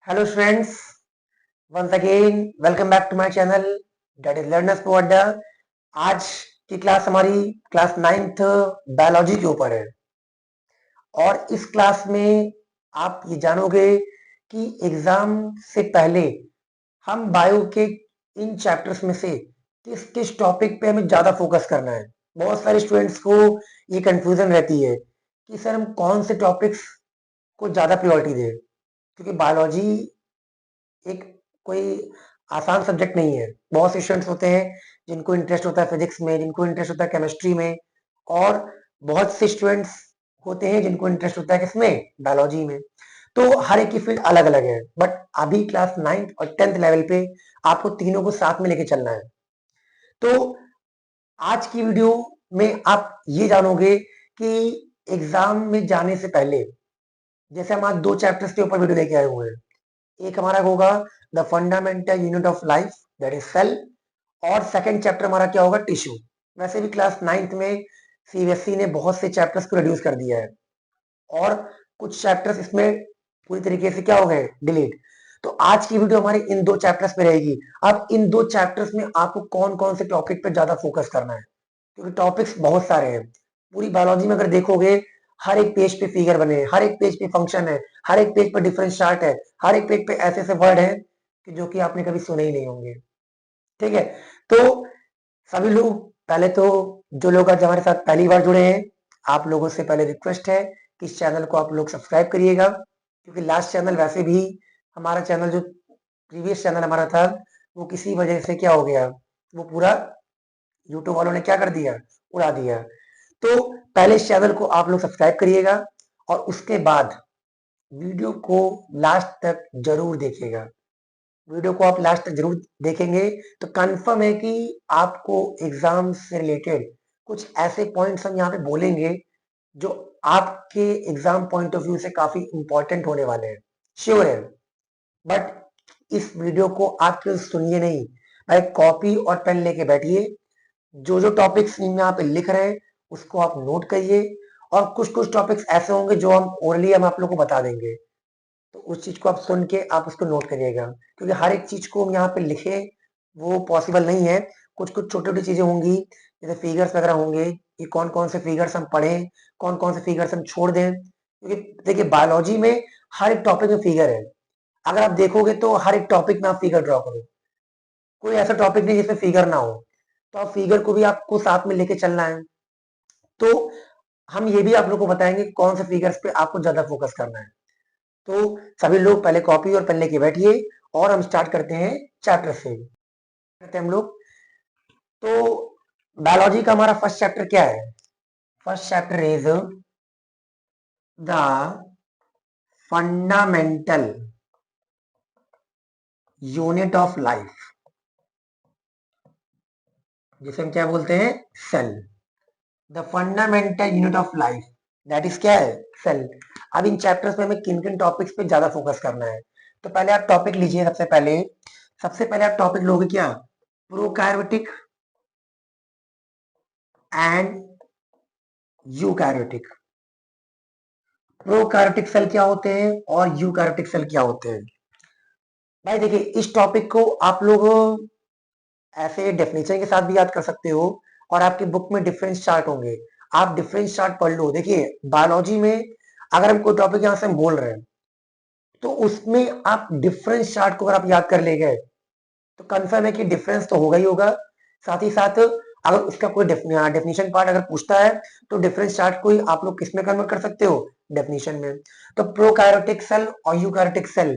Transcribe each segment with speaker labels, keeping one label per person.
Speaker 1: Hello friends, once again welcome back to my channel that is Learners for Adda। आज की class हमारी class 9th biology के ऊपर है और इस क्लास में आप ये जानोगे कि एग्जाम से पहले हम बायो के इन चैप्टर्स में से किस किस टॉपिक पे हमें ज्यादा फोकस करना है। बहुत सारे स्टूडेंट्स को ये कंफ्यूजन रहती है कि सर हम कौन से टॉपिक्स को ज्यादा प्रायोरिटी दें, क्योंकि बायोलॉजी एक कोई आसान सब्जेक्ट नहीं है। बहुत से स्टूडेंट्स होते हैं जिनको इंटरेस्ट होता है फिजिक्स में, जिनको इंटरेस्ट होता है केमिस्ट्री में, और बहुत से स्टूडेंट्स होते हैं जिनको इंटरेस्ट होता है किसमें, बायोलॉजी में। तो हर एक की फील्ड अलग अलग है, बट अभी क्लास 9th और 10th लेवल पे आपको तीनों को साथ में लेके चलना है। तो आज की वीडियो में आप ये जानोगे कि एग्जाम में जाने से पहले, जैसे हम आज 2 चैप्टर्स के ऊपर वीडियो लेके आए हुए हैं। एक हमारा होगा the fundamental unit of life that is cell, और सेकंड चैप्टर हमारा क्या होगा, टिश्यू। वैसे भी क्लास 9th में सीबीएसई ने बहुत से चैप्टर्स को रिड्यूस कर दिया है और कुछ चैप्टर्स इसमें पूरी तरीके से क्या हो गए, डिलीट। तो आज की वीडियो हमारी इन 2 चैप्टर्स पे रहेगी। अब इन 2 चैप्टर्स में आपको कौन कौन से टॉपिक पे ज्यादा फोकस करना है, क्योंकि टॉपिक्स बहुत सारे हैं। पूरी बायोलॉजी में अगर देखोगे, हर एक पेज पे फिगर बने हैं, हर एक पेज पे फंक्शन है, हर एक पेज पे डिफरेंट चार्ट है, हर एक पेज पे ऐसे ऐसे वर्ड है कि जो कि आपने कभी सुने ही नहीं होंगे। ठीक है, तो सभी लोग, पहले तो जो लोग आज हमारे साथ पहली बार जुड़े हैं, आप लोगों से पहले रिक्वेस्ट है कि इस चैनल को आप लोग सब्सक्राइब करिएगा, क्योंकि लास्ट चैनल वैसे भी हमारा चैनल, जो प्रीवियस चैनल हमारा था, वो किसी वजह से क्या हो गया, वो पूरा यूट्यूब वालों ने क्या कर दिया, उड़ा दिया। तो पहले इस चैनल को आप लोग सब्सक्राइब करिएगा और उसके बाद वीडियो को लास्ट तक जरूर देखिएगा। वीडियो को आप लास्ट तक जरूर देखेंगे तो कंफर्म है कि आपको एग्जाम से रिलेटेड कुछ ऐसे पॉइंट्स हम यहाँ पे बोलेंगे जो आपके एग्जाम पॉइंट ऑफ व्यू से काफी इंपॉर्टेंट होने वाले हैं, श्योर है। बट इस वीडियो को आप केवल सुनिए नहीं, भाई कॉपी और पेन लेके बैठिए। जो जो टॉपिक्स यहाँ पे लिख रहे हैं उसको आप नोट करिए, और कुछ कुछ टॉपिक्स ऐसे होंगे जो हम ओरली हम आप लोग को बता देंगे, तो उस चीज को आप सुन के आप उसको नोट करिएगा, क्योंकि हर एक चीज को हम यहाँ पे लिखे वो पॉसिबल नहीं है। कुछ कुछ छोटी छोटी चीजें होंगी, जैसे फिगर्स वगैरह होंगे, कि कौन कौन से फिगर्स हम पढ़ें, कौन कौन से फिगर्स हम छोड़ दें, क्योंकि देखिए बायोलॉजी में हर एक टॉपिक में फिगर है। अगर आप देखोगे तो हर एक टॉपिक में आप फिगर ड्रॉ करो, कोई ऐसा टॉपिक नहीं जिसमें फिगर ना हो। तो आप फिगर को भी आपको साथ में लेके चलना है। तो हम ये भी आप लोग को बताएंगे कौन से फिगर्स पे आपको ज्यादा फोकस करना है। तो सभी लोग पहले कॉपी और पेन लेके बैठिए और हम स्टार्ट करते हैं चैप्टर से। करते हैं हम लोग। तो बायोलॉजी का हमारा फर्स्ट चैप्टर क्या है, first chapter is the fundamental unit of life, जिसे हम क्या बोलते हैं, cell. The fundamental unit of life that is क्या है, सेल। अब इन चैप्टर्स में हमें किन किन टॉपिक्स पे ज्यादा फोकस करना है। तो पहले आप टॉपिक लीजिए, सबसे पहले आप टॉपिक लोगे क्या, prokaryotic and eukaryotic. Prokaryotic cell क्या होते हैं और यूकैरियोटिक सेल क्या होते हैं। भाई देखिए, इस टॉपिक को आप लोग ऐसे डेफिनेशन के साथ भी याद कर सकते हो, और आपके बुक में डिफरेंस चार्ट होंगे, आप डिफरेंस चार्ट पढ़ लो। देखिए बायोलॉजी में अगर हम कोई टॉपिक यहाँ से हम बोल रहे हैं, तो उसमें आप डिफरेंस चार्ट को अगर आप याद कर ले गए तो कंफर्म है कि डिफरेंस तो होगा ही होगा। साथ ही साथ अगर उसका कोई डेफिनेशन पार्ट अगर पूछता है, तो डिफरेंस चार्ट को ही आप लोग किस में कन्वर्ट कर सकते हो, डेफिनेशन में। तो प्रोकार्योटिक सेल और यूकैरियोटिक सेल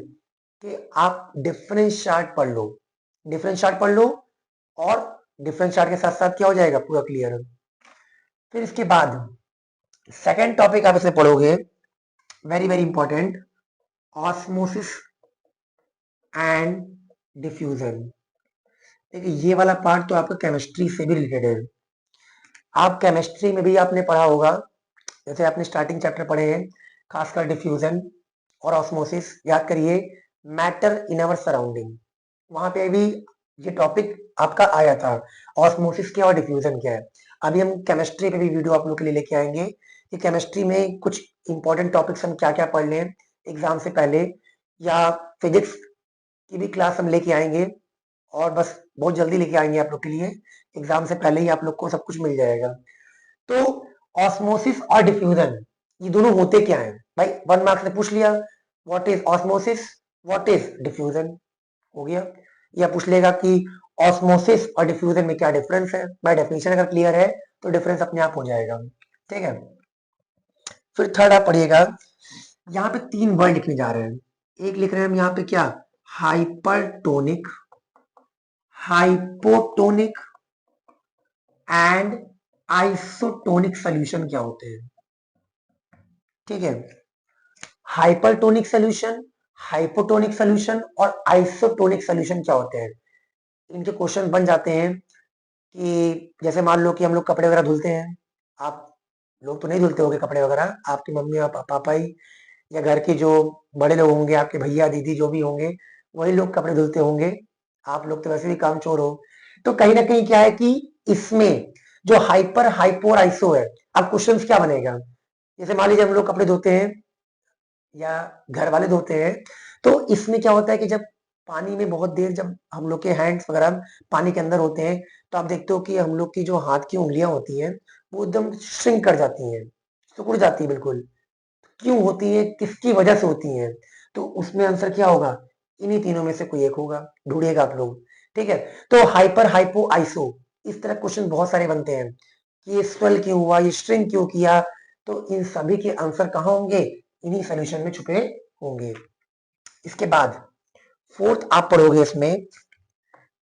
Speaker 1: के आप डिफरेंस चार्ट पढ़ लो, डिफरेंस चार्ट पढ़ लो, और डिफरेंस चार्ट के साथ साथ क्या हो जाएगा, पूरा क्लियर। फिर इसके बाद सेकेंड टॉपिक आप इसे पढ़ोगे, very very important, osmosis and diffusion. देखिए ये वाला पार्ट तो आपका केमिस्ट्री से भी रिलेटेड है। आप केमिस्ट्री में भी आपने पढ़ा होगा, जैसे आपने स्टार्टिंग चैप्टर पढ़े हैं, खासकर डिफ्यूजन और ऑस्मोसिस। याद करिए, मैटर इन अवर सराउंडिंग, वहां पे भी ये टॉपिक आपका आया था, ऑस्मोसिस क्या और डिफ्यूजन क्या है। अभी हम केमिस्ट्री पे भी वीडियो आप लोग के लिए लेके आएंगे कि केमिस्ट्री में कुछ इंपॉर्टेंट टॉपिक्स हम क्या क्या पढ़ लें एग्जाम से पहले, या फिजिक्स की भी क्लास हम लेके आएंगे और बस बहुत जल्दी लेके आएंगे आप लोग के लिए, एग्जाम से पहले ही आप लोग को सब कुछ मिल जाएगा। तो ऑस्मोसिस और डिफ्यूजन ये दोनों होते क्या है भाई, 1 मार्क्स ने पूछ लिया what is osmosis, what is diffusion, हो गया। या पूछ लेगा कि ऑस्मोसिस और डिफ्यूजन में क्या डिफरेंस है, बाय डेफिनेशन अगर क्लियर है तो डिफरेंस अपने आप हो जाएगा, ठीक है। फिर थर्ड आप पढ़िएगा, यहाँ पे 3 वर्ड लिखने जा रहे हैं। एक लिख रहे हैं हम यहाँ पे क्या, hypertonic, hypotonic and isotonic solution क्या होते हैं, ठीक है। हाइपरटोनिक सॉल्यूशन, हाइपोटोनिक सॉल्यूशन और आइसोटोनिक सॉल्यूशन क्या होते हैं। इनके क्वेश्चन बन जाते हैं कि जैसे मान लो कि हम लोग कपड़े वगैरह धुलते हैं, आप लोग तो नहीं धुलते होंगे कपड़े वगैरह, आपकी मम्मी और पापा ही या घर के जो बड़े लोग होंगे, आपके भैया दीदी जो भी होंगे वही लोग कपड़े धुलते होंगे, आप लोग तो वैसे भी काम चोर हो। तो कहीं ना कहीं क्या है कि इसमें जो हाइपर हाइपो और आइसो है, अब क्वेश्चन क्या बनेगा, जैसे मान लीजिए हम लोग कपड़े धोते हैं या घर वाले धोते हैं, तो इसमें क्या होता है कि जब पानी में बहुत देर जब हम लोग के हैंड्स वगैरह पानी के अंदर होते हैं, तो आप देखते हो कि हम लोग की जो हाथ की उंगलियां होती हैं वो एकदम श्रिंक कर जाती हैं, सिकुड़ जाती है बिल्कुल। क्यों होती है, किसकी वजह से होती है, तो उसमें आंसर क्या होगा, इन्हीं तीनों में से कोई एक होगा, ढूंढिएगा आप लोग, ठीक है। तो हाइपर हाइपो आइसो इस तरह क्वेश्चन बहुत सारे बनते हैं कि ये स्वेल क्यों हुआ, ये स्ट्रिंग क्यों किया, तो इन सभी के आंसर कहाँ होंगे, इन्हीं सॉल्यूशन में छुपे होंगे। इसके बाद फोर्थ आप पढ़ोगे इसमें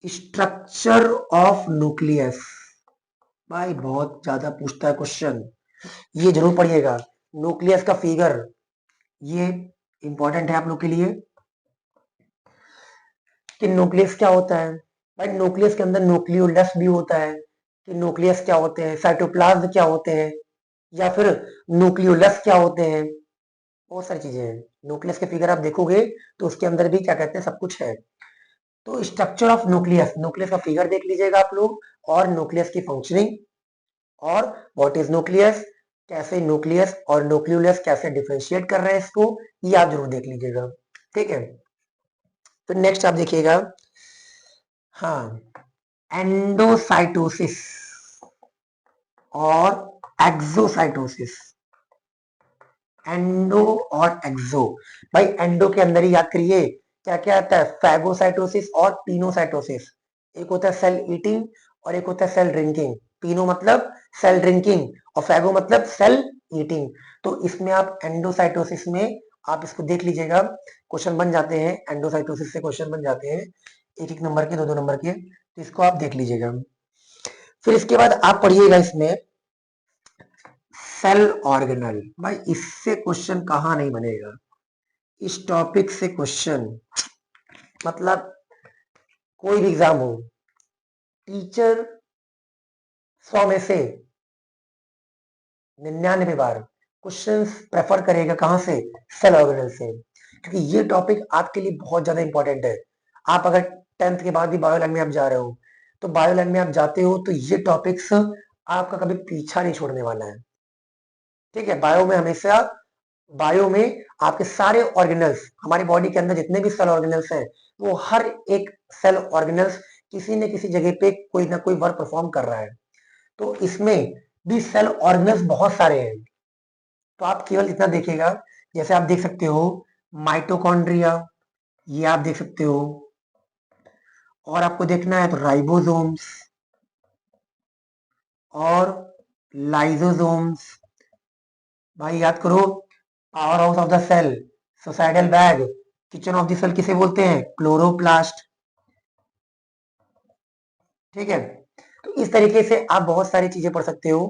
Speaker 1: स्ट्रक्चर ऑफ न्यूक्लियस, भाई बहुत ज्यादा पूछता है क्वेश्चन, ये जरूर पढ़िएगा। न्यूक्लियस का फिगर ये इंपॉर्टेंट है आप लोग के लिए कि न्यूक्लियस क्या होता है। भाई न्यूक्लियस के अंदर न्यूक्लियोलस भी होता है, कि न्यूक्लियस क्या होते हैं, साइटोप्लाज्म क्या होते हैं, या फिर न्यूक्लियोलस क्या होते हैं, बहुत सारी चीजें हैं। न्यूक्लियस के फिगर आप देखोगे तो उसके अंदर भी क्या कहते हैं सब कुछ है। तो स्ट्रक्चर ऑफ न्यूक्लियस, न्यूक्लियस का फिगर देख लीजिएगा आप लोग, और न्यूक्लियस की फंक्शनिंग, और व्हाट इज न्यूक्लियस, कैसे न्यूक्लियस और न्यूक्लियोलस कैसे डिफरेंशिएट कर रहे हैं इसको, ये आप जरूर देख लीजिएगा, ठीक है। फिर नेक्स्ट आप देखिएगा, हाँ, एंडोसाइटोसिस और एक्सोसाइटोसिस, एंडो और एक्सो। भाई एंडो के अंदर ही याद करिए क्या क्या आता है, फैगोसाइटोसिस और पीनोसाइटोसिस। एक होता है सेल ईटिंग और एक होता है सेल ड्रिंकिंग। पीनो मतलब सेल ड्रिंकिंग और फैगो मतलब सेल ईटिंग। तो इसमें आप एंडोसाइटोसिस में आप इसको देख लीजिएगा, क्वेश्चन बन जाते हैं, एंडोसाइटोसिस से क्वेश्चन बन जाते हैं, एक एक नंबर के, दो नंबर के, तो इसको आप देख लीजिएगा। फिर इसके बाद आप पढ़िएगा इसमें सेल ऑर्गेनल। भाई इससे क्वेश्चन कहाँ नहीं बनेगा, इस टॉपिक से क्वेश्चन, मतलब कोई भी एग्जाम हो, टीचर 100 में से 99 बार क्वेश्चन प्रेफर करेगा कहां से, सेल ऑर्गेनल से, क्योंकि ये टॉपिक आपके लिए बहुत ज्यादा इंपॉर्टेंट है। आप अगर 10th के बाद भी बायो लाइन में आप जा रहे हो, तो बायो लाइन में आप जाते हो तो ये टॉपिक्स आपका कभी पीछा नहीं छोड़ने वाला है, ठीक है। बायो में हमेशा, बायो में आपके सारे ऑर्गेनल्स, हमारी बॉडी के अंदर जितने भी सेल ऑर्गेनल्स हैं, वो हर एक सेल ऑर्गेनल्स किसी न किसी जगह पे कोई ना कोई वर्क परफॉर्म कर रहा है। तो इसमें भी सेल ऑर्गेनल्स बहुत सारे हैं, तो आप केवल इतना देखिएगा, जैसे आप देख सकते हो माइटोकॉन्ड्रिया, ये आप देख सकते हो, और आपको देखना है तो राइबोसोम्स और लाइसोसोम्स। भाई याद करो, power house of the cell, suicidal bag, kitchen of the cell किसे बोलते हैं, क्लोरोप्लास्ट, ठीक है। तो इस तरीके से आप बहुत सारी चीजें पढ़ सकते हो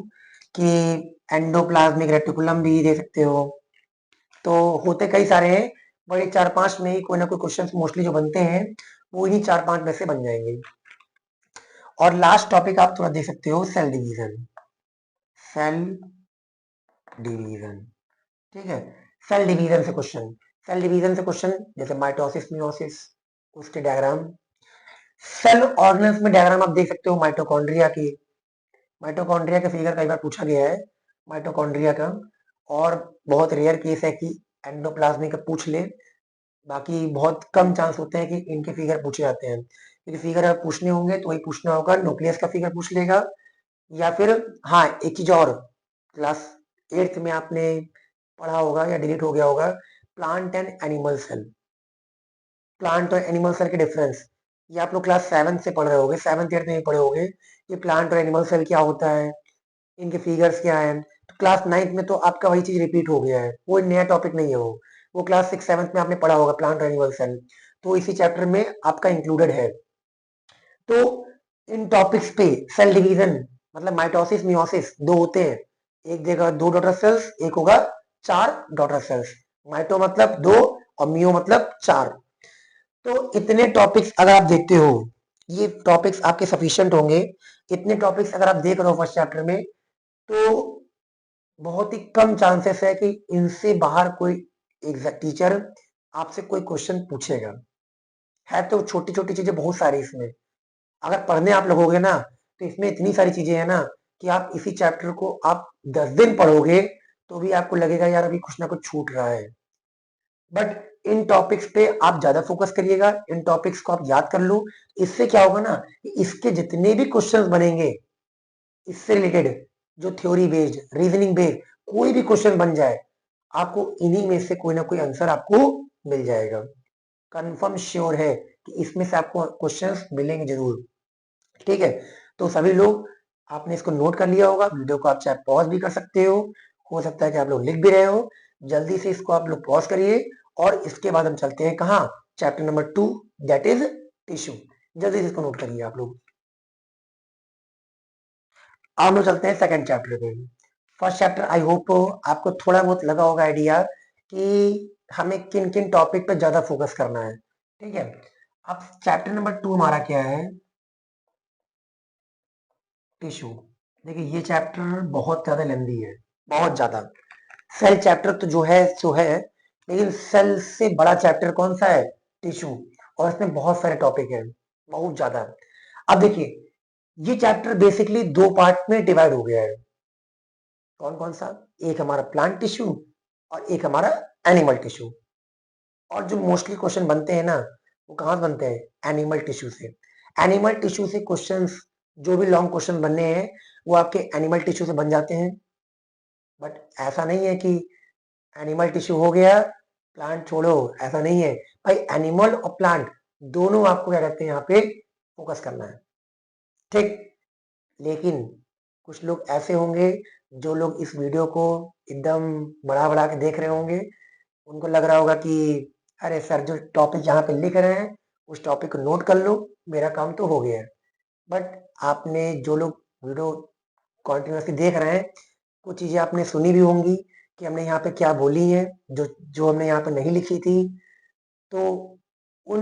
Speaker 1: कि एंडोप्लाज्मिक रेटिकुलम भी दे सकते हो। तो होते कई सारे हैं, बड़े 4-5 में ही कोई ना कोई क्वेश्चन मोस्टली जो बनते हैं वो इन्हीं 4-5 में से बन जाएंगे। और लास्ट टॉपिक आप थोड़ा देख सकते हो, सेल डिवीजन, सेल डिवीजन, ठीक है। सेल डिवीजन से क्वेश्चन, सेल डिवीजन से क्वेश्चन जैसे माइटोसिस मियोसिस, उसके डायग्राम, सेल ऑर्गेनल्स में डायग्राम आप देख सकते हो माइटोकॉन्ड्रिया की, माइटोकॉन्ड्रिया का फिगर कई बार पूछा गया है माइटोकॉन्ड्रिया का, और बहुत रेयर केस है कि एंडोप्लाज्मिक का पूछ ले, बाकी बहुत कम चांस होते हैं कि इनके फिगर पूछे जाते हैं, क्योंकि फिगर अगर पूछने होंगे तो वही पूछना होगा, न्यूक्लियस का फिगर पूछ लेगा, या फिर हाँ एक चीज और, क्लास 8th में आपने पढ़ा होगा या डिलीट हो गया होगा, plant and animal cell. Plant और एनिमल सेल के डिफरेंस ये आप लोग क्लास 7 से पढ़ रहे होगे, 7th 8th में पढ़े होगे कि प्लांट और एनिमल सेल क्या होता है, इनके फिगर्स क्या है। तो क्लास 9th में तो आपका वही चीज रिपीट हो गया है, कोई नया टॉपिक नहीं है वो क्लास 6 7th में आपने पढ़ा होगा प्लांट और एनिमल सेल, तो इसी चैप्टर में आपका इंक्लूडेड है। तो इन टॉपिक्स पे सेल डिवीजन मतलब माइटोसिस मियोसिस दो होते हैं, एक देगा 2 डॉटर सेल्स, एक होगा 4 डॉटर सेल्स। माइटो मतलब 2 और मियो मतलब 4। तो इतने टॉपिक्स अगर आप देखते हो, ये टॉपिक्स आपके सफिशिएंट होंगे। इतने टॉपिक्स अगर आप देख रहे हो फर्स्ट चैप्टर में, तो बहुत ही कम चांसेस है कि इनसे बाहर कोई टीचर आपसे कोई क्वेश्चन पूछेगा। है तो छोटी छोटी चीजें बहुत सारी इसमें, अगर पढ़ने आप लगोगे ना तो इसमें इतनी सारी चीजें हैं ना कि आप इसी चैप्टर को आप 10 दिन पढ़ोगे तो भी आपको लगेगा यार अभी कुछ ना कुछ छूट रहा है। बट इन टॉपिक्स पे आप ज्यादा फोकस करिएगा, इन टॉपिक्स को आप याद कर लो। इससे क्या होगा ना कि इसके जितने भी क्वेश्चंस बनेंगे इससे रिलेटेड, जो थ्योरी बेस्ड रीजनिंग बेस्ड कोई भी क्वेश्चन बन जाए, आपको इन्हीं में से कोई ना कोई आंसर आपको मिल जाएगा। कंफर्म श्योर है कि इसमें से आपको क्वेश्चंस मिलेंगे जरूर। ठीक है, तो सभी लोग आपने इसको नोट कर लिया होगा, वीडियो को आप चाहे पॉज भी कर सकते हो सकता है कि आप लोग लिख भी रहे हो। जल्दी से इसको आप लोग पॉज करिए और इसके बाद हम चलते हैं कहाँ, chapter number 2 that is tissue. जल्दी से इसको नोट करिए आप लोग। अब हम लोग चलते हैं सेकंड चैप्टर पे। फर्स्ट चैप्टर आई होप आपको थोड़ा बहुत लगा होगा आइडिया कि हमें किन किन टॉपिक पे ज्यादा फोकस करना है। ठीक है, अब चैप्टर नंबर 2 हमारा क्या है, टिश्यू। देखिए ये चैप्टर बहुत ज्यादा लेंदी है, बहुत ज्यादा। सेल चैप्टर तो जो है सो है, लेकिन सेल से बड़ा चैप्टर कौन सा है, टिश्यू। और इसमें बहुत सारे टॉपिक है, बहुत ज्यादा। अब देखिए ये चैप्टर बेसिकली दो पार्ट में डिवाइड हो गया है। कौन कौन सा, एक हमारा प्लांट टिश्यू और एक हमारा एनिमल टिश्यू। और जो मोस्टली क्वेश्चन बनते हैं ना वो कहाँ से बनते हैं, एनिमल टिश्यू से। एनिमल टिश्यू से क्वेश्चंस, जो भी लॉन्ग क्वेश्चन बनने हैं वो आपके एनिमल टिश्यू से बन जाते हैं। बट ऐसा नहीं है कि एनिमल टिश्यू हो गया प्लांट छोड़ो, ऐसा नहीं है भाई। एनिमल और प्लांट दोनों आपको क्या कहते हैं यहाँ पे फोकस करना है। ठीक, लेकिन कुछ लोग ऐसे होंगे जो लोग इस वीडियो को एकदम बढ़ा बढ़ा के देख रहे होंगे, उनको लग रहा होगा कि अरे सर जो टॉपिक यहाँ पे लिख रहे हैं उस टॉपिक को नोट कर लो, मेरा काम तो हो गया है। बट आपने जो लोग वीडियो कॉन्टिन्यूसली देख रहे हैं, कुछ चीजें आपने सुनी भी होंगी कि हमने यहाँ पे क्या बोली है, जो जो हमने यहाँ पे नहीं लिखी थी। तो उन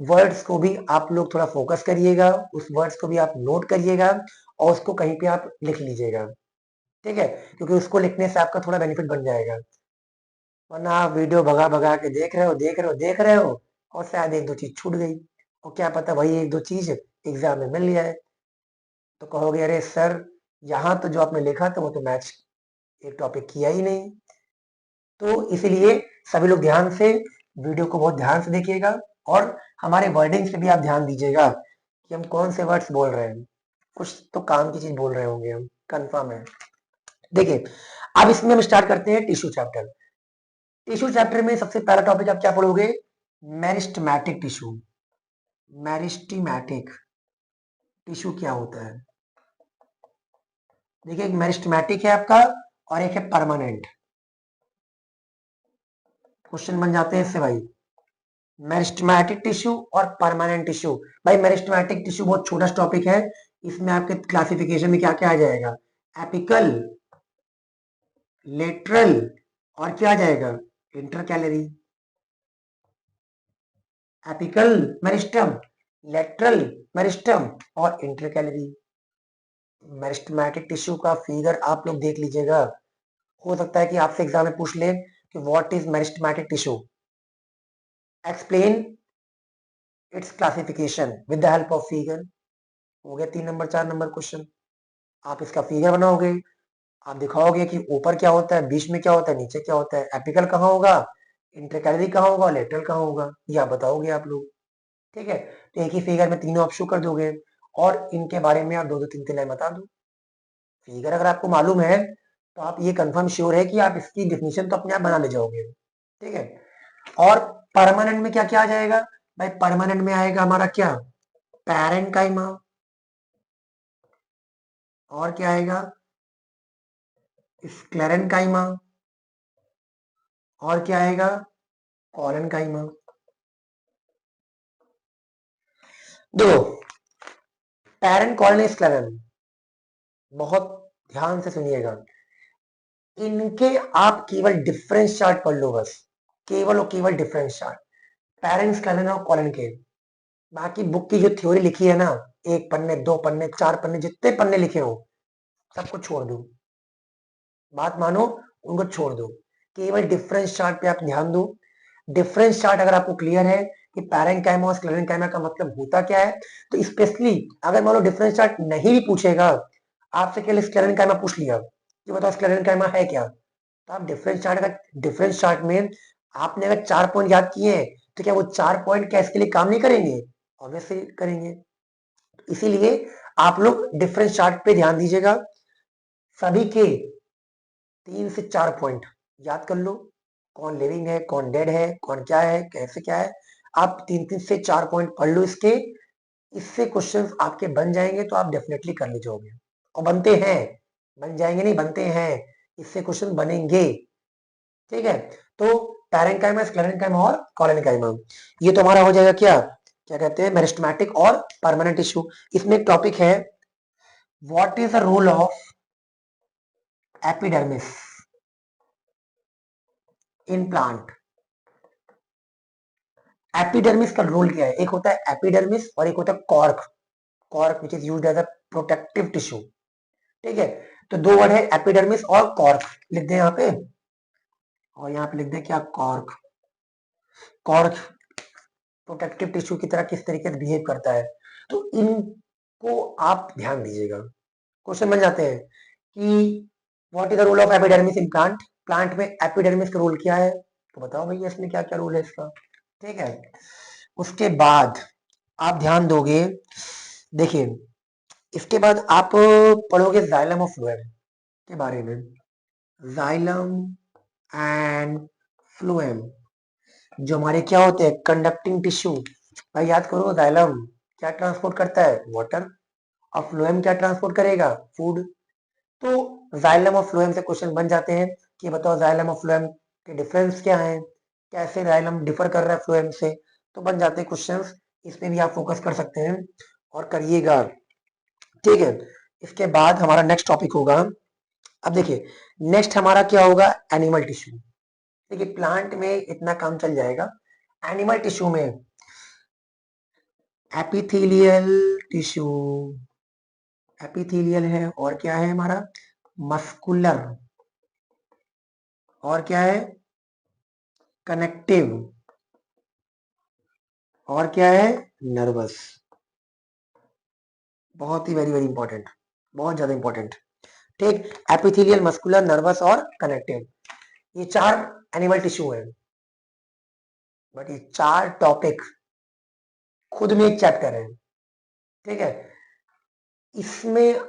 Speaker 1: वर्ड्स को भी आप लोग थोड़ा फोकस करिएगा, उस वर्ड्स को भी आप नोट करिएगा और उसको कहीं पे आप लिख लीजिएगा। ठीक है, क्योंकि उसको लिखने से आपका थोड़ा बेनिफिट बन जाएगा। वरना आप वीडियो भगा भगा के देख रहे हो देख रहे हो देख रहे हो और शायद एक दो चीज छूट गई, और क्या पता वही एक दो चीज एग्जाम में मिल जाए, तो कहोगे अरे सर यहाँ तो जो आपने लिखा था वो तो मैच एक टॉपिक किया ही नहीं। तो इसीलिए सभी लोग ध्यान से वीडियो को बहुत ध्यान से देखिएगा और हमारे वर्डिंग्स पे भी आप ध्यान दीजिएगा कि हम कौन से वर्ड्स बोल रहे हैं। कुछ तो काम की चीज बोल रहे होंगे हम, कंफर्म है। देखिए अब इसमें हम स्टार्ट करते हैं टिश्यू चैप्टर। टिश्यू चैप्टर में सबसे पहला टॉपिक आप क्या पढ़ोगे, मेरिस्टेमेटिक टिश्यू। मेरिस्टेमेटिक टिश्यू क्या होता है, देखिए एक मेरिस्टेमेटिक है आपका और एक है परमानेंट। क्वेश्चन बन जाते हैं इससे भाई, मेरिस्टेमेटिक टिश्यू और परमानेंट टिश्यू। भाई मेरिस्टेमेटिक टिश्यू बहुत छोटा टॉपिक है, इसमें आपके क्लासिफिकेशन में क्या क्या आ जाएगा, एपिकल, लेटरल और क्या आ जाएगा, intercalary. Apical meristem, lateral meristem और इंटरकैलरी। मेरिस्टेमेटिक टिश्यू का फिगर आप लोग देख लीजिएगा, हो सकता है कि आपसे एग्जाम में पूछ ले कि what is meristematic tissue, explain it's classification with the help of figure. हो गया 3 नंबर 4 नंबर क्वेश्चन। आप इसका फिगर बनाओगे, आप दिखाओगे कि ऊपर क्या होता है, बीच में क्या होता है, नीचे क्या होता है, एपिकल कहाँ होगा, इंटरकैलरी कहाँ होगा, लेटरल कहाँ होगा, ये आप बताओगे आप लोग। ठीक है, तो एक ही फिगर में तीनों आप शो कर दोगे और इनके बारे में आप दो दो तीन तीन लाइन बता दो। फिगर अगर आपको मालूम है तो आप ये कंफर्म श्योर है कि आप इसकी डिफिनीशन तो अपने आप बना ले जाओगे। ठीक है, और परमानेंट में क्या क्या आ जाएगा भाई, परमानेंट में आएगा हमारा क्या, पैरेंकाइमा, और क्या आएगा, स्क्लेरेंकाइमा, और क्या आएगा, कॉलेनकाइमा। दो पैरेंट कॉलोनी स्क्लेरन, बहुत ध्यान से सुनिएगा, इनके आप केवल डिफरेंस चार्ट पढ़ लो बस, केवल और केवल डिफरेंस चार्ट, पैरेंट स्क्लेरन और कॉलन के। बाकी बुक की जो थ्योरी लिखी है ना, एक पन्ने, दो पन्ने, चार पन्ने, जितने पन्ने लिखे हो सबको छोड़ दो, बात मानो, उनको छोड़ दो, केवल डिफरेंस चार्ट पे आप ध्यान दो। डिफरेंस चार्ट अगर आपको क्लियर है कि पैरेंकाइमा और स्क्लेरेंकाइमा का मतलब होता क्या है, तो स्पेशली अगर मान लो डिफरेंस चार्ट नहीं भी पूछेगा, आपसे केवल स्क्लेरेंकाइमा पूछ लिया कि बताओ स्क्लेरेंकाइमा है क्या, तो आप डिफरेंस चार्ट का, डिफरेंस चार्ट में आपने अगर 4 पॉइंट याद किए हैं तो क्या वो 4 पॉइंट क्या इसके लिए काम नहीं करेंगे, ऑब्वियसली करेंगे। इसीलिए आप लोग डिफरेंस चार्ट पे ध्यान दीजिएगा, सभी के 3 से 4 पॉइंट याद कर लो, कौन लिविंग है, कौन डेड है, कौन क्या है, कैसे क्या है, आप 3 से 4 पॉइंट पढ़ लो इसके, इससे क्वेश्चंस आपके बन जाएंगे तो आप डेफिनेटली कर ले जाओगे, और बनते हैं, बन जाएंगे नहीं, बनते हैं, इससे क्वेश्चन बनेंगे। ठीक है, तो पैरेंकाइमा, स्क्लेरेंकाइमा और कॉलेनकाइमा, ये तो हमारा हो जाएगा क्या, क्या कहते हैं, मेरिस्टेमेटिक और परमानेंट टिश्यू। इसमें एक टॉपिक है, what is the role of epidermis in plant. Epidermis का रोल क्या है, एक होता है एपिडर्मिस और एक होता है cork, cork which is used as a protective tissue. ठीक है, तो दो वर्ड है एपिडर्मिस और कॉर्क, लिख दे यहाँ पे, और यहाँ पे लिख दे क्या, कॉर्क। कॉर्क प्रोटेक्टिव टिश्यू की तरह किस तरीके से बिहेव करता है, तो इनको आप ध्यान दीजिएगा, क्वेश्चन बन जाते हैं कि what is the role of epidermis in plant, plant में एपिडर्मिस का रोल क्या है, तो बताओ भैया इसमें क्या क्या रोल है इसका। ठीक है, उसके बाद आप ध्यान दोगे, देखिए इसके बाद आप पढ़ोगे जाइलम ऑफ फ्लोएम के बारे में, जाइलम एंड फ्लोएम जो हमारे क्या होते हैं, कंडक्टिंग टिश्यू। भाई याद करो, जाइलम क्या ट्रांसपोर्ट करता है, वाटर, और फ्लोएम क्या ट्रांसपोर्ट करेगा, फूड। तो जाइलम और फ्लोएम से क्वेश्चन बन जाते हैं कि बताओ जाइलम और फ्लोएम के डिफरेंस क्या है, कैसे जाइलम डिफर कर रहा है फ्लोएम से, तो बन जाते हैं क्वेश्चंस, इसमें भी आप फोकस कर सकते हैं और करिएगा। ठीक है, इसके बाद हमारा नेक्स्ट टॉपिक होगा, अब देखिए नेक्स्ट हमारा क्या होगा, एनिमल टिश्यू। देखिए प्लांट में इतना काम चल जाएगा, एनिमल टिश्यू में एपिथेलियल टिश्यू, एपिथेलियल है, और क्या है हमारा, मस्कुलर, और क्या है, कनेक्टिव, और क्या है, नर्वस। बहुत ही वेरी वेरी इंपॉर्टेंट, बहुत ज्यादा इंपॉर्टेंट। ठीक, एपिथेलियल, मस्कुलर, नर्वस और कनेक्टिव, ये 4 एनिमल टिश्यू है, बट ये 4 टॉपिक खुद में एक चैप्टर है। ठीक है, इसमें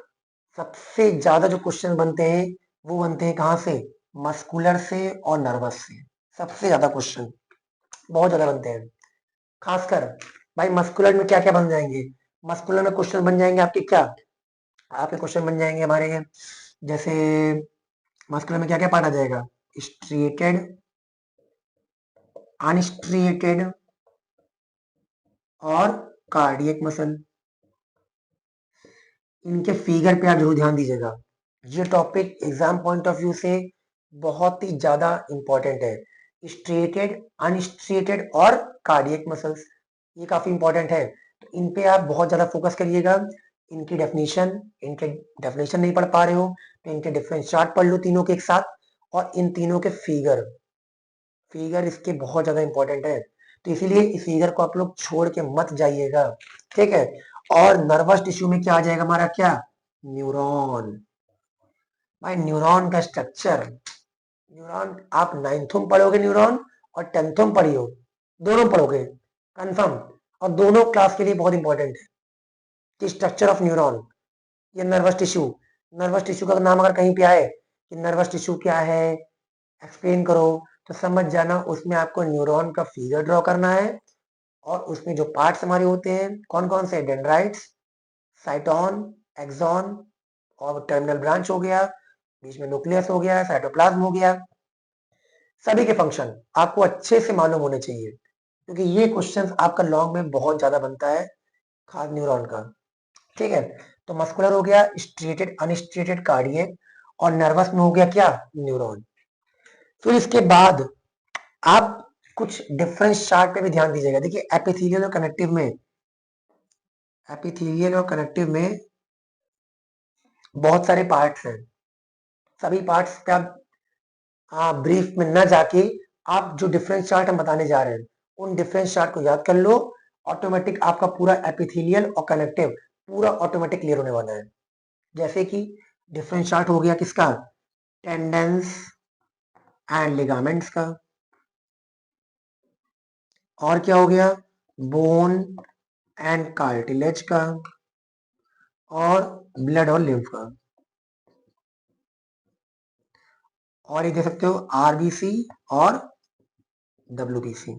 Speaker 1: सबसे ज्यादा जो क्वेश्चन बनते हैं वो बनते हैं कहां से, मस्कुलर से और नर्वस से, सबसे ज्यादा क्वेश्चन बहुत ज्यादा बनते हैं, खासकर भाई मस्कुलर में क्या क्या बन जाएंगे, मस्कुलर में क्वेश्चन बन जाएंगे आपके क्या, आपके क्वेश्चन बन जाएंगे हमारे, जैसे मस्कुलर में क्या क्या पार्ट आ जाएगा, स्ट्रिएटेड, अनस्ट्रिएटेड और कार्डियक मसल, इनके फिगर पे आप जरूर ध्यान दीजिएगा, ये topic exam point of view से बहुत ही ज्यादा इंपॉर्टेंट है, स्ट्रिएटेड, अनस्ट्रिएटेड और कार्डियक मसल्स, ये काफी इंपॉर्टेंट है, तो इन पे आप बहुत ज्यादा फोकस करिएगा, इनके डेफिनेशन नहीं पढ़ पा रहे हो तो इनके डिफरेंस चार्ट पढ़ लो तीनों के एक साथ, और इन तीनों के फिगर, फिगर इसके बहुत ज्यादा इंपॉर्टेंट है, तो इसीलिए इस फिगर को आप लोग छोड़ के मत जाइएगा। ठीक है, और नर्वस टिश्यू में क्या आ जाएगा हमारा, क्या, न्यूरॉन। भाई न्यूरॉन का स्ट्रक्चर, न्यूरॉन आप 9th में पढ़ोगे न्यूरॉन, और 10th में पढ़ी हो, दोनों पढ़ोगे कंफर्म। और दोनों क्लास के लिए बहुत इंपॉर्टेंट है कि स्ट्रक्चर ऑफ न्यूरॉन, ये नर्वस टिश्यू का नाम अगर कहीं पे आए कि नर्वस टिश्यू क्या है एक्सप्लेन करो, तो समझ जाना उसमें आपको न्यूरॉन का फिगर ड्रॉ करना है। और उसमें जो पार्ट्स हमारे होते हैं कौन कौन से, डेंड्राइट्स, साइटोन, एक्सॉन और टर्मिनल ब्रांच हो गया, बीच में न्यूक्लियस हो गया, साइटोप्लाज्म हो गया, सभी के फंक्शन आपको अच्छे से मालूम होने चाहिए, क्योंकि ये क्वेश्चंस आपका लॉन्ग में बहुत ज्यादा बनता है खास न्यूरॉन का। ठीक है, तो मस्कुलर हो गया, स्ट्रेटेड अनस्ट्रेटेड कार्डियक, और नर्वस में हो गया क्या, न्यूरॉन। फिर इसके बाद आप कुछ डिफरेंस चार्ट पे भी ध्यान दीजिएगा। देखिए एपिथेलियल और कनेक्टिव में बहुत सारे पार्ट्स हैं, सभी पार्ट्स पे आप ब्रीफ में न जाके आप जो डिफरेंस चार्ट हम बताने जा रहे हैं उन डिफरेंस चार्ट को याद कर लो, ऑटोमेटिक आपका पूरा एपिथेलियल और कनेक्टिव पूरा ऑटोमेटिक क्लियर होने वाला है। जैसे कि डिफरेंस चार्ट हो गया किसका, टेंडेंस एंड लिगामेंट्स का, और क्या हो गया, बोन एंड कार्टिलेज का, और ब्लड और लिम्फ का, और ये देख सकते हो आरबीसी और डब्ल्यूबीसी।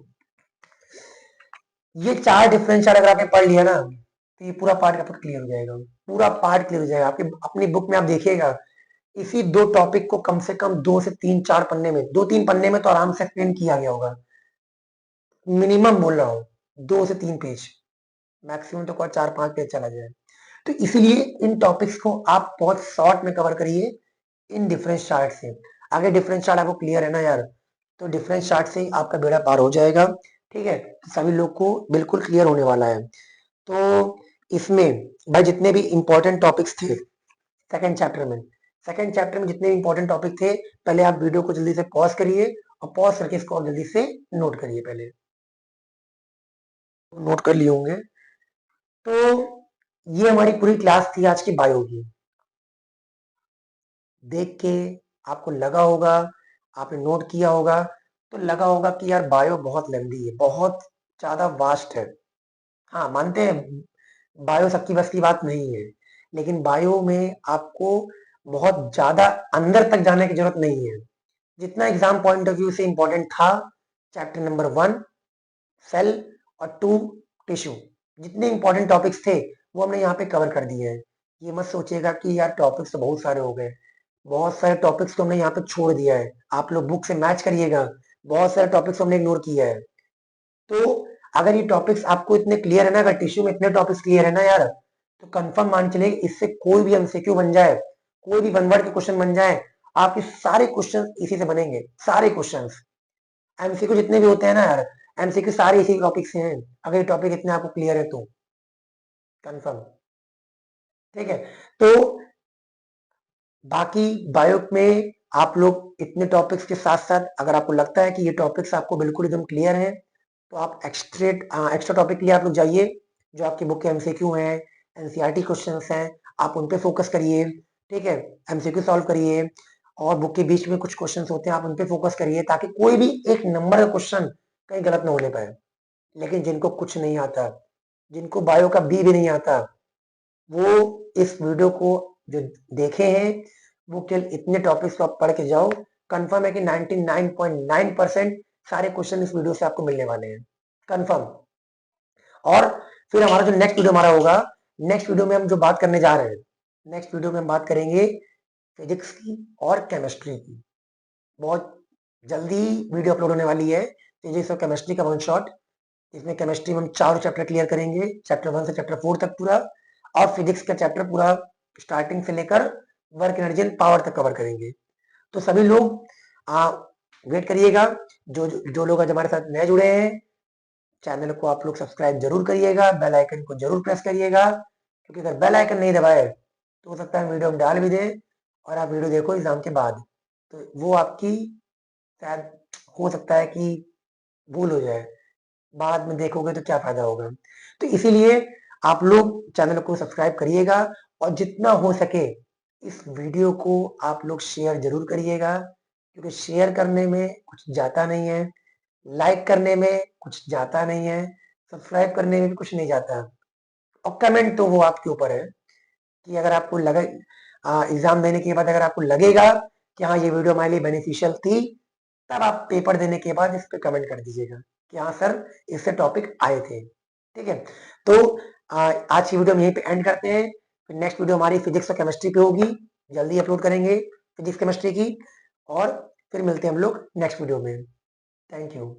Speaker 1: ये 4 डिफरेंस चार्ट अगर आपने पढ़ लिया ना तो ये पूरा पार्ट आपका क्लियर हो जाएगा, पूरा पार्ट क्लियर हो जाएगा। आपके अपनी बुक में आप देखिएगा इसी 2 टॉपिक को कम से कम 2 से 3-4 पन्ने में, 2-3 पन्ने में तो आराम से एक्सप्लेन किया गया होगा, मिनिमम बोल रहा हूँ 2 से 3 पेज, मैक्सिमम तो 4-5 पेज चला जाए। तो इसीलिए इन टॉपिक्स को आप बहुत शॉर्ट में कवर करिए इन डिफरेंस चार्ट से। अगर डिफरेंस चार्ट आपको क्लियर है ना यार, तो डिफरेंस चार्ट से आपका बेड़ा पार हो जाएगा। ठीक है, तो सभी लोग को बिल्कुल क्लियर होने वाला है। तो इसमें भाई जितने भी इंपॉर्टेंट टॉपिक्स थे सेकंड चैप्टर में जितने इंपॉर्टेंट टॉपिक थे, पहले आप वीडियो को जल्दी से पॉज करिए और पॉज करके इसको जल्दी से नोट करिए, पहले नोट कर लिए होंगे। तो ये हमारी पूरी क्लास थी आज की बायो की। देख के आपको लगा होगा, आपने नोट किया होगा, तो लगा होगा कि यार बायो बहुत लंबी है, बहुत ज्यादा वास्ट है। हाँ मानते हैं बायो सबकी बस की बात नहीं है, लेकिन बायो में आपको बहुत ज्यादा अंदर तक जाने की जरूरत नहीं है। जितना एग्जाम पॉइंट ऑफ व्यू से इंपॉर्टेंट था चैप्टर नंबर 1 सेल और 2 टिश्यू, जितने इंपॉर्टेंट टॉपिक्स थे वो हमने यहाँ पे कवर कर दिए हैं। ये मत सोचिएगा कि यार टॉपिक्स तो बहुत सारे हो गए, बहुत सारे टॉपिक्स तो हमने यहाँ पे छोड़ दिया है, आप लोग बुक से मैच करिएगा, बहुत सारे टॉपिक्स हमने इग्नोर किया है। तो अगर ये टॉपिक्स आपको इतने क्लियर है ना, अगर टिश्यू में इतने टॉपिक्स क्लियर है ना यार, तो कंफर्म मान चलिए इससे कोई भी एमसीक्यू बन जाए, कोई भी 1 वर्ड के क्वेश्चन बन जाए, आपके सारे क्वेश्चन इसी से बनेंगे, सारे क्वेश्चन एमसीक्यू जितने भी होते हैं ना यार, एमसीक्यू सारे इसी टॉपिक से हैं, अगर ये टॉपिक इतने आपको क्लियर है तो कंफर्म। ठीक है, तो बाकी बायो में आप लोग इतने टॉपिक्स के साथ साथ अगर आपको लगता है कि ये टॉपिक्स आपको बिल्कुल एकदम क्लियर है, तो आप एक्स्ट्रा टॉपिक के लिए आप लोग जाइए, जो आपकी बुक के एमसीक्यू हैं, एनसीईआरटी क्वेश्चंस हैं, आप उन पे फोकस करिए। ठीक है, एमसीक्यू सॉल्व करिए, और बुक के बीच में कुछ क्वेश्चंस होते हैं आप उन पे फोकस करिए, ताकि कोई भी एक नंबर का क्वेश्चन कहीं गलत ना होने पाए। लेकिन जिनको कुछ नहीं आता, जिनको बायो का बी भी नहीं आता, वो इस वीडियो को जो देखे हैं वो केवल इतने टॉपिक्स को आप पढ़ के जाओ, कंफर्म है कि 99.9% सारे क्वेश्चन इस वीडियो से आपको मिलने वाले हैं, कंफर्म। और फिर हमारा जो नेक्स्ट वीडियो हमारा होगा, नेक्स्ट वीडियो में हम जो बात करने जा रहे हैं, नेक्स्ट वीडियो में हम बात करेंगे फिजिक्स की और केमिस्ट्री की। बहुत जल्दी वीडियो अपलोड होने वाली है फिजिक्स और केमिस्ट्री का 1 शॉट। इसमें केमिस्ट्री में हम 4 चैप्टर क्लियर करेंगे, चैप्टर 1 से चैप्टर 4 तक पूरा, और फिजिक्स का चैप्टर पूरा स्टार्टिंग से लेकर वर्क एनर्जी एंड पावर तक कवर करेंगे। तो सभी लोग वेट करिएगा, जो लोग आज हमारे साथ नए जुड़े हैं, चैनल को आप लोग सब्सक्राइब जरूर करिएगा, बेल आइकन को जरूर प्रेस करिएगा, क्योंकि अगर बेल आइकन नहीं दबाए तो हो सकता है वीडियो हम डाल भी दें और आप वीडियो देखो एग्जाम के बाद, तो वो आपकी शायद हो सकता है कि भूल हो जाए, बाद में देखोगे तो क्या फायदा होगा। तो इसीलिए आप लोग चैनल को सब्सक्राइब करिएगा, और जितना हो सके इस वीडियो को आप लोग शेयर जरूर करिएगा, क्योंकि शेयर करने में कुछ जाता नहीं है, लाइक करने में कुछ जाता नहीं है, सब्सक्राइब करने में भी कुछ नहीं जाता, और कमेंट तो वो आपके ऊपर है कि अगर आपको लगे एग्जाम देने के बाद अगर आपको लगेगा कि हाँ ये वीडियो हमारे लिए बेनिफिशियल थी, तब आप पेपर देने के बाद इस पे कमेंट कर दीजिएगा कि हाँ सर इससे टॉपिक आए थे। ठीक है, तो आज की वीडियो हम यहीं पे एंड करते हैं। फिर नेक्स्ट वीडियो हमारी फिजिक्स और केमिस्ट्री पे होगी, जल्दी अपलोड करेंगे फिजिक्स केमिस्ट्री की, और फिर मिलते हैं हम लोग नेक्स्ट वीडियो में। Thank you.